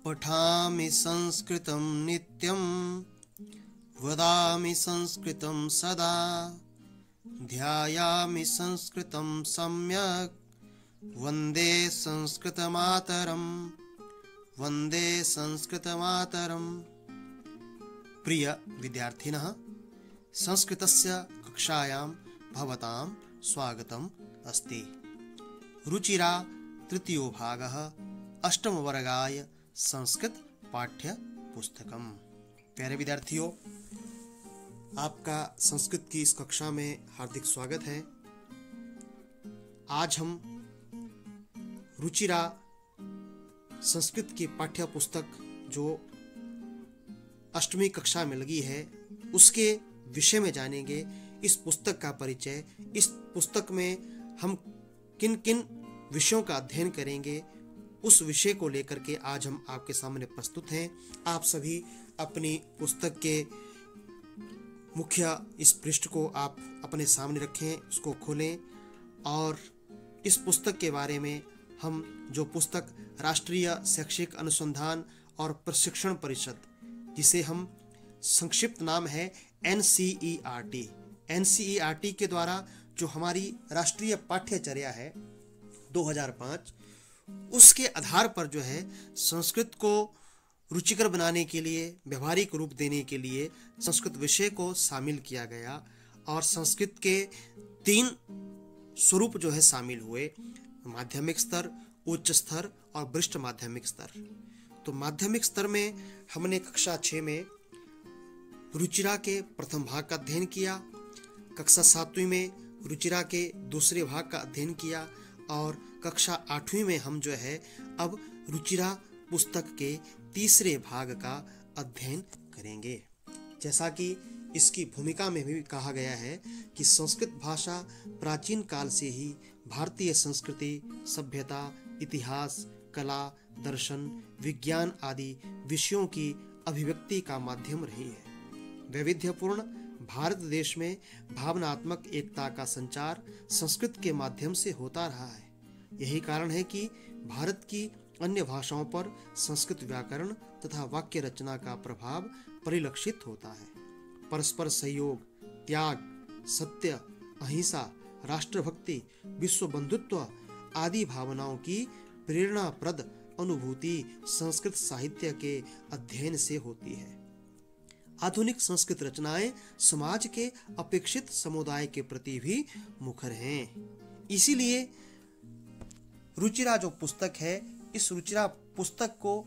पठामि संस्कृतं नित्यं वदामि संस्कृतं सदा ध्यायामि संस्कृतं सम्यक् वन्दे संस्कृतमातरम् वन्दे संस्कृतमातरम्। प्रिय विद्यार्थिनः, संस्कृतस्य कक्षायां भवतां स्वागतम् अस्ति। रुचिरा तृतीयो भागः अष्टमवर्गाय संस्कृत पाठ्य पुस्तकम्। प्यारे विद्यार्थियों, आपका संस्कृत की इस कक्षा में हार्दिक स्वागत है। आज हम रुचिरा संस्कृत की पाठ्य पुस्तक जो अष्टमी कक्षा में लगी है उसके विषय में जानेंगे। इस पुस्तक का परिचय, इस पुस्तक में हम किन किन विषयों का अध्ययन करेंगे, उस विषय को लेकर के आज हम आपके सामने प्रस्तुत हैं। आप सभी अपनी पुस्तक के मुख्य इस पृष्ठ को आप अपने सामने रखें, उसको खोलें और इस पुस्तक के बारे में हम जो पुस्तक राष्ट्रीय शैक्षिक अनुसंधान और प्रशिक्षण परिषद, जिसे हम संक्षिप्त नाम है NCERT के द्वारा जो हमारी राष्ट्रीय पाठ्यचर्या है 2005, उसके आधार पर जो है संस्कृत को रुचिकर बनाने के लिए, व्यवहारिक रूप देने के लिए संस्कृत विषय को शामिल किया गया और संस्कृत के 3 स्वरूप जो है शामिल हुए: माध्यमिक स्तर, उच्च स्तर और वरिष्ठ माध्यमिक स्तर। तो माध्यमिक स्तर में हमने कक्षा 6 में रुचिरा के प्रथम भाग का अध्ययन किया, कक्षा 7वीं में रुचिरा के दूसरे भाग का अध्ययन किया और कक्षा 8वीं में हम जो है अब रुचिरा पुस्तक के तीसरे भाग का अध्ययन करेंगे। जैसा कि इसकी भूमिका में भी कहा गया है कि संस्कृत भाषा प्राचीन काल से ही भारतीय संस्कृति, सभ्यता, इतिहास, कला, दर्शन, विज्ञान आदि विषयों की अभिव्यक्ति का माध्यम रही है। वैविध्यपूर्ण भारत देश में भावनात्मक एकता का संचार संस्कृत के माध्यम से होता रहा है। यही कारण है कि भारत की अन्य भाषाओं पर संस्कृत व्याकरण तथा वाक्य रचना का प्रभाव परिलक्षित होता है। परस्पर सहयोग, त्याग, सत्य, अहिंसा, राष्ट्रभक्ति, विश्व बंधुत्व आदि भावनाओं की प्रेरणाप्रद अनुभूति संस्कृत साहित्य के अध्ययन से होती है। आधुनिक संस्कृत रचनाएं समाज के अपेक्षित समुदाय के प्रति भी मुखर हैं। इसीलिए रुचिरा जो पुस्तक है, इस रुचिरा पुस्तक को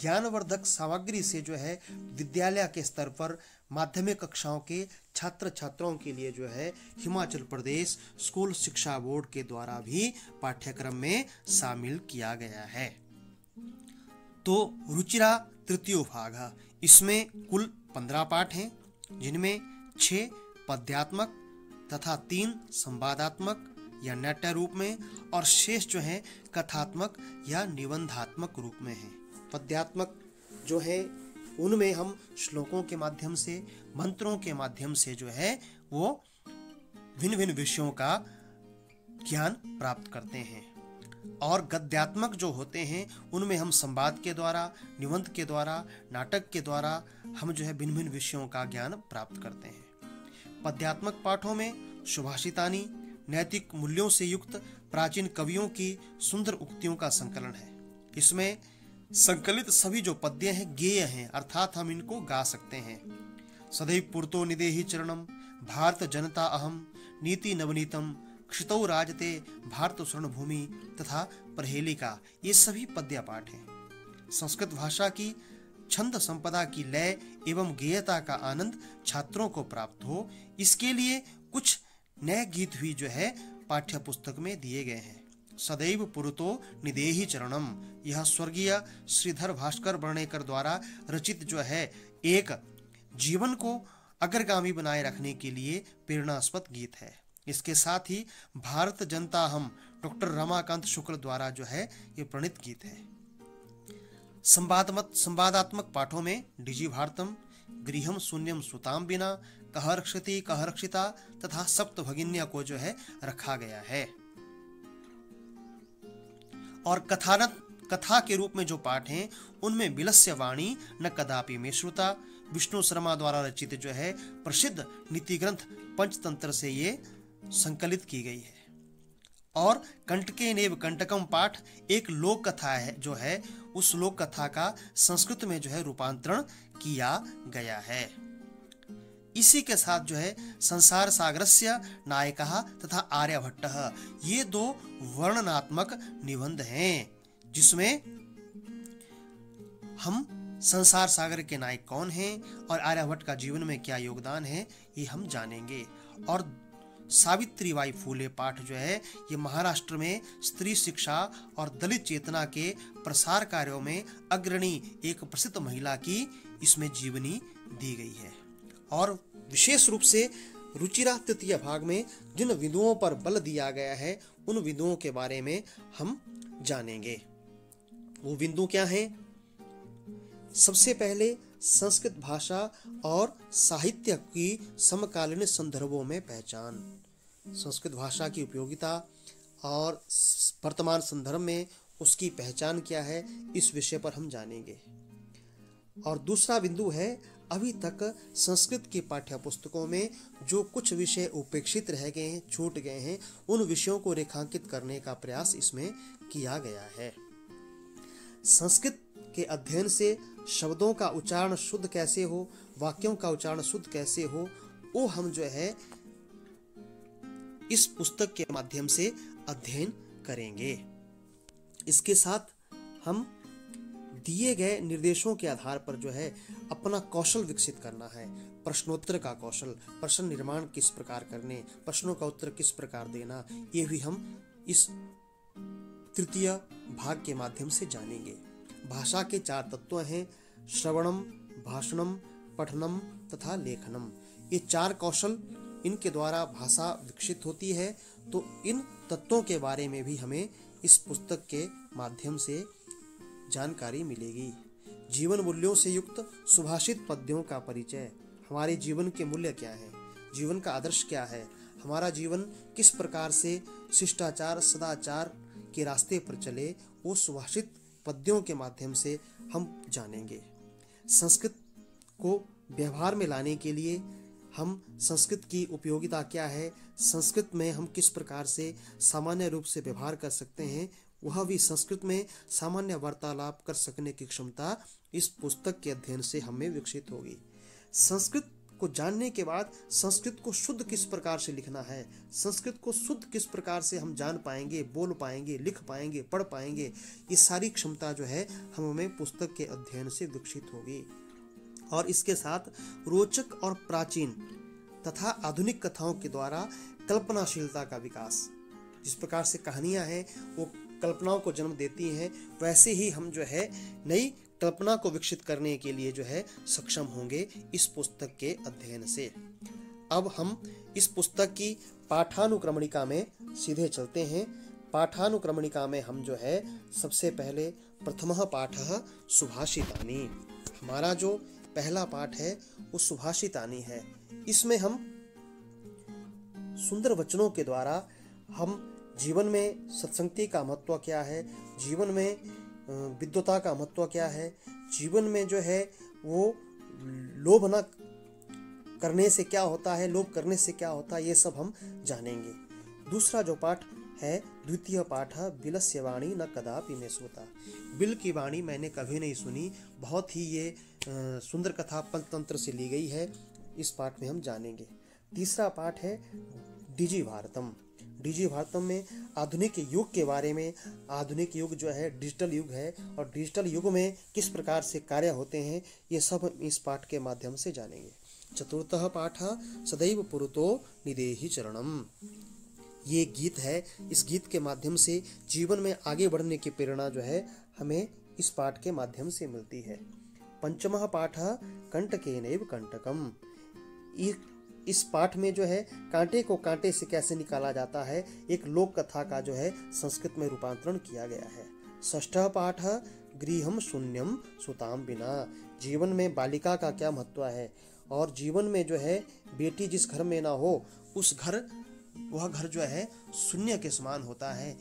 ज्ञानवर्धक सामग्री से जो है विद्यालय के स्तर पर माध्यमिक कक्षाओं के छात्र छात्राओं के लिए जो है हिमाचल प्रदेश स्कूल शिक्षा बोर्ड के द्वारा भी पाठ्यक्रम में शामिल किया गया है। तो रुचिरा तृतीय भाग है, इसमें कुल 15 पाठ हैं, जिनमें 6 पद्यात्मक तथा 3 संवादात्मक या नाट्य रूप में और शेष जो है कथात्मक या निबंधात्मक रूप में है। पद्यात्मक जो है उनमें हम श्लोकों के माध्यम से, मंत्रों के माध्यम से जो है वो भिन्न भिन्न विषयों का ज्ञान प्राप्त करते हैं। और गद्यात्मक जो होते हैं उनमें हम संवाद के द्वारा, निबंध के द्वारा, नाटक के द्वारा हम जो है भिन्न भिन्न विषयों का ज्ञान प्राप्त करते हैं। पद्यात्मक पाठों में सुभाषितानी, नैतिक मूल्यों से युक्त प्राचीन कवियों की सुंदर उक्तियों का संकलन है। इसमें संकलित सभी जो पद्य हैं गेय हैं, अर्थात हम इनको गा सकते हैं। सदैव पुरतो निदेहि चरणम, भारत जनता अहम, नीति नवनीतम, क्षितौ राजते, भारत स्वर्णभूमि तथा प्रहेलिका, ये सभी पद्य पाठ हैं। संस्कृत भाषा की छंद संपदा की लय एवं गेयता का आनंद छात्रों को प्राप्त हो, इसके लिए कुछ नए गीत भी जो है पाठ्य पुस्तक में दिए गए हैं। सदैव पुरतो निदेहि चरणम, यह स्वर्गीय श्रीधर भास्कर वर्णेकर द्वारा रचित जो है एक जीवन को अग्रगामी बनाए रखने के लिए प्रेरणास्पद गीत है। इसके साथ ही भारत जनता हम डॉक्टर रमाकांत शुक्ल द्वारा जो है ये प्रणीत गीत है। संवादात्मक पाठों में डिजी भारतम, गृहम शून्यम सुताम बिना, कहरक्षति कहरक्षिता तथा सप्त भगिन्या को जो है रखा गया है। और कथा के रूप में जो पाठ हैं उनमें विलस्य वाणी न कदापि में श्रुता, विष्णु शर्मा द्वारा रचित जो है प्रसिद्ध नीति ग्रंथ पंचतंत्र से ये संकलित की गई है। और कंटके नेव कंटकम पाठ एक लोक कथा है जो है उस लोक कथा का संस्कृत में जो है रूपांतरण किया गया है। इसी के साथ जो है संसार सागरस्य नायकः तथा आर्यभट्टः, ये दो वर्णनात्मक निबंध हैं जिसमें हम संसार सागर के नायक कौन हैं और आर्यभट्ट का जीवन में क्या योगदान है ये हम जानेंगे। और सावित्रीबाई फूले पाठ जो है ये महाराष्ट्र में स्त्री शिक्षा और दलित चेतना के प्रसार कार्यों में अग्रणी एक प्रसिद्ध महिला की इसमें जीवनी दी गई है। और विशेष रूप से रुचिरा तृतीय भाग में जिन बिंदुओं पर बल दिया गया है उन बिंदुओं के बारे में हम जानेंगे। वो बिंदु क्या हैं? सबसे पहले संस्कृत भाषा और साहित्य की समकालीन संदर्भों में पहचान, संस्कृत भाषा की उपयोगिता और वर्तमान संदर्भ में उसकी पहचान क्या है, इस विषय पर हम जानेंगे। और दूसरा बिंदु है अभी तक संस्कृत की पाठ्य पुस्तकों में जो कुछ विषय उपेक्षित रह गए हैं, छूट गए हैं, उन विषयों को रेखांकित करने का प्रयास इसमें किया गया है। संस्कृत के अध्ययन से शब्दों का उच्चारण शुद्ध कैसे हो, वाक्यों का उच्चारण शुद्ध कैसे हो, वो हम जो है इस पुस्तक के माध्यम से अध्ययन करेंगे। इसके साथ हम दिए गए निर्देशों के आधार पर जो है अपना कौशल विकसित करना है। प्रश्नोत्तर का कौशल, प्रश्न निर्माण किस प्रकार करने, प्रश्नों का उत्तर किस प्रकार देना, ये भी हम इस तृतीय भाग के माध्यम से जानेंगे। भाषा के 4 तत्व हैं, श्रवणम, भाषणम, पठनम तथा लेखनम। ये 4 कौशल, इनके द्वारा भाषा विकसित होती है। तो इन तत्वों के बारे में भी हमें इस पुस्तक के माध्यम से जानकारी मिलेगी। जीवन मूल्यों से युक्त सुभाषित पद्यों का परिचय, हमारे जीवन के मूल्य क्या है, जीवन का आदर्श क्या है, हमारा जीवन किस प्रकार से शिष्टाचार सदाचार के रास्ते पर चले, वो सुभाषित पद्यों के माध्यम से हम जानेंगे। संस्कृत को व्यवहार में लाने के लिए हम संस्कृत की उपयोगिता क्या है, संस्कृत में हम किस प्रकार से सामान्य रूप से व्यवहार कर सकते हैं, वह भी संस्कृत में सामान्य वार्तालाप कर सकने की क्षमता इस पुस्तक के अध्ययन से हमें विकसित होगी। संस्कृत को जानने के बाद संस्कृत को शुद्ध किस प्रकार से लिखना है, संस्कृत को शुद्ध किस प्रकार से हम जान पाएंगे, बोल पाएंगे, लिख पाएंगे, पढ़ पाएंगे, ये सारी क्षमता जो है हमें पुस्तक के अध्ययन से विकसित होगी। और इसके साथ रोचक और प्राचीन तथा आधुनिक कथाओं के द्वारा कल्पनाशीलता का विकास, जिस प्रकार से कहानियां हैं वो कल्पनाओं को जन्म देती हैं, वैसे ही हम जो है नई कल्पना को विकसित करने के लिए जो है सक्षम होंगे इस पुस्तक के अध्ययन से। अब हम इस पुस्तक की पाठानुक्रमणिका में सीधे चलते हैं। पाठानुक्रमणिका में हम जो है सबसे पहले प्रथमः पाठः सुभाषितानि, हमारा जो पहला पाठ है वो सुभाषितानि है। इसमें हम सुंदर वचनों के द्वारा हम जीवन में सत्संगति का महत्व क्या है, जीवन में विद्वता का महत्व क्या है, जीवन में जो है वो लोभ न करने से क्या होता है, लोभ करने से क्या होता है, ये सब हम जानेंगे। दूसरा जो पाठ है द्वितीय पाठ है बिलस्य वाणी न कदापि में श्रुता, बिल की वाणी मैंने कभी नहीं सुनी, बहुत ही ये सुंदर कथा पंचतंत्र से ली गई है, इस पाठ में हम जानेंगे। तीसरा पाठ है डिजी भारतम, डिजी भारतम में आधुनिक युग के बारे में, आधुनिक युग जो है डिजिटल युग है और डिजिटल युग में किस प्रकार से कार्य होते हैं, ये सब हम इस पाठ के माध्यम से जानेंगे। चतुर्थः पाठ सदैव पुरतो निदेहि चरणम, ये गीत है, इस गीत के माध्यम से जीवन में आगे बढ़ने की प्रेरणा जो है हमें इस पाठ के माध्यम से मिलती है। पंचमः पाठ कंटकेनैव कंटकम, इस पाठ में जो है कांटे को कांटे से कैसे निकाला जाता है, एक लोक कथा का जो है संस्कृत में रूपांतरण किया गया है। षष्ठः पाठ गृहम शून्यम सुताम बिना, जीवन में बालिका का क्या महत्व है और जीवन में जो है बेटी जिस घर में ना हो उस घर, वह घर जो है शून्य के समान होता है।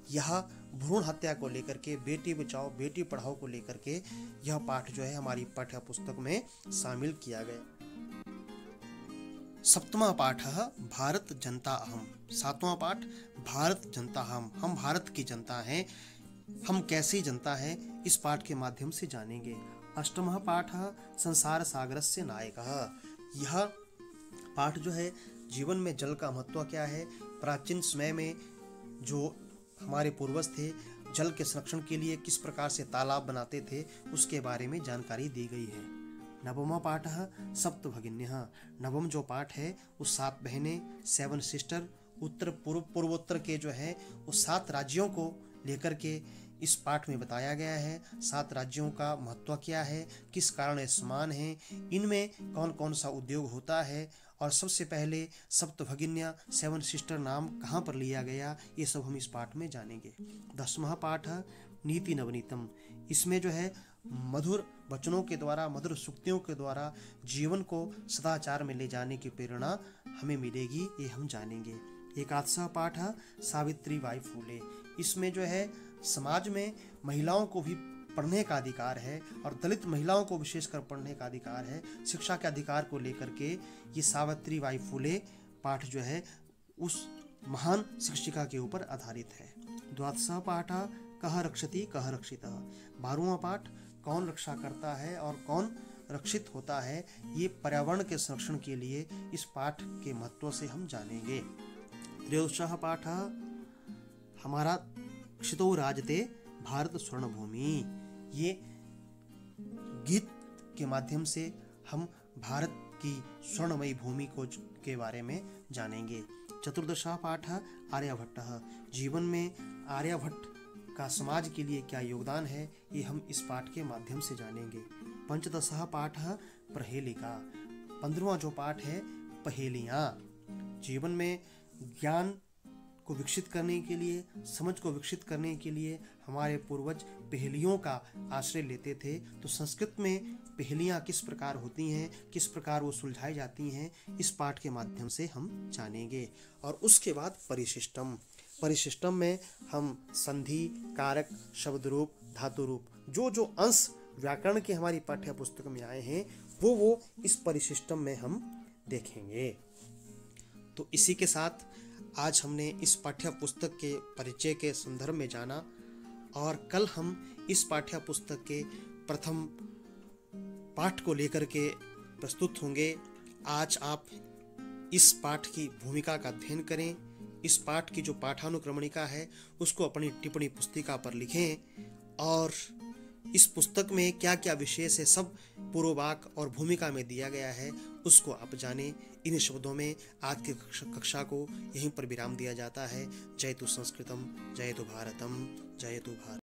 यह भ्रूण हत्या को लेकर के, बेटी बचाओ बेटी पढ़ाओ को लेकर के यह पाठ जो है हमारी पाठ्य पुस्तक में शामिल किया गया। सप्तमा पाठ भारत जनता अहम। सातवां पाठ भारत जनता हम भारत की जनता हैं। हम कैसी जनता है इस पाठ के माध्यम से जानेंगे। अष्टमः पाठ संसार सागरस्य नायकः। यह पाठ जो है जीवन में जल का महत्व क्या है, प्राचीन समय में जो हमारे पूर्वज थे जल के संरक्षण के लिए किस प्रकार से तालाब बनाते थे उसके बारे में जानकारी दी गई है। नवमा पाठ सप्त भगिन्यः। नवम जो पाठ है वो 7 बहनें, 7 सिस्टर, उत्तर पूर्वोत्तर के जो है वो 7 राज्यों को लेकर के इस पाठ में बताया गया है। 7 राज्यों का महत्व क्या है, किस कारण समान है, इनमें कौन कौन सा उद्योग होता है, और सबसे पहले सप्तभगिन्या 7 सिस्टर नाम कहाँ पर लिया गया, ये सब हम इस पाठ में जानेंगे। 10वां पाठ नीति नवनीतम। इसमें जो है मधुर वचनों के द्वारा, मधुर सूक्तियों के द्वारा जीवन को सदाचार में ले जाने की प्रेरणा हमें मिलेगी, ये हम जानेंगे। 11वां पाठ सावित्रीबाई फूले। इसमें जो है समाज में महिलाओं को भी पढ़ने का अधिकार है और दलित महिलाओं को विशेषकर पढ़ने का अधिकार है, शिक्षा के अधिकार को लेकर के ये सावित्रीबाई फूले पाठ जो है उस महान शिक्षिका के ऊपर आधारित है। 12वां पाठ कह रक्षति कह रक्षितः। 12वां पाठ कौन रक्षा करता है और कौन रक्षित होता है, ये पर्यावरण के संरक्षण के लिए इस पाठ के महत्व से हम जानेंगे। 13वां पाठ हमारा क्षितौ राजते भारत स्वर्ण भूमि। ये गीत के माध्यम से हम भारत की स्वर्णमयी भूमि को के बारे में जानेंगे। 14वां पाठ आर्यभट्ट। जीवन में आर्यभट्ट का समाज के लिए क्या योगदान है, ये हम इस पाठ के माध्यम से जानेंगे। 15वां पाठ प्रहेलिका। 15वां जो पाठ है पहेलियाँ। जीवन में ज्ञान को विकसित करने के लिए, समझ को विकसित करने के लिए हमारे पूर्वज पहेलियों का आश्रय लेते थे। तो संस्कृत में पहेलियाँ किस प्रकार होती हैं, किस प्रकार वो सुलझाई जाती हैं, इस पाठ के माध्यम से हम जानेंगे। और उसके बाद परिशिष्टम। परिशिष्टम में हम संधि, कारक, शब्द रूप, धातु रूप, जो जो अंश व्याकरण के हमारी पाठ्य पुस्तक में आए हैं वो इस परिशिष्टम में हम देखेंगे। तो इसी के साथ आज हमने इस पाठ्य पुस्तक के परिचय के संदर्भ में जाना और कल हम इस पाठ्य पुस्तक के प्रथम पाठ को लेकर के प्रस्तुत होंगे। आज आप इस पाठ की भूमिका का अध्ययन करें, इस पाठ की जो पाठानुक्रमणिका है उसको अपनी टिप्पणी पुस्तिका पर लिखें और इस पुस्तक में क्या क्या विशेष है सब पूर्ववाक और भूमिका में दिया गया है उसको आप जानें। इन शब्दों में आज की कक्षा को यहीं पर विराम दिया जाता है। जयतु संस्कृतम, जयतु भारतम, जयतु भारत।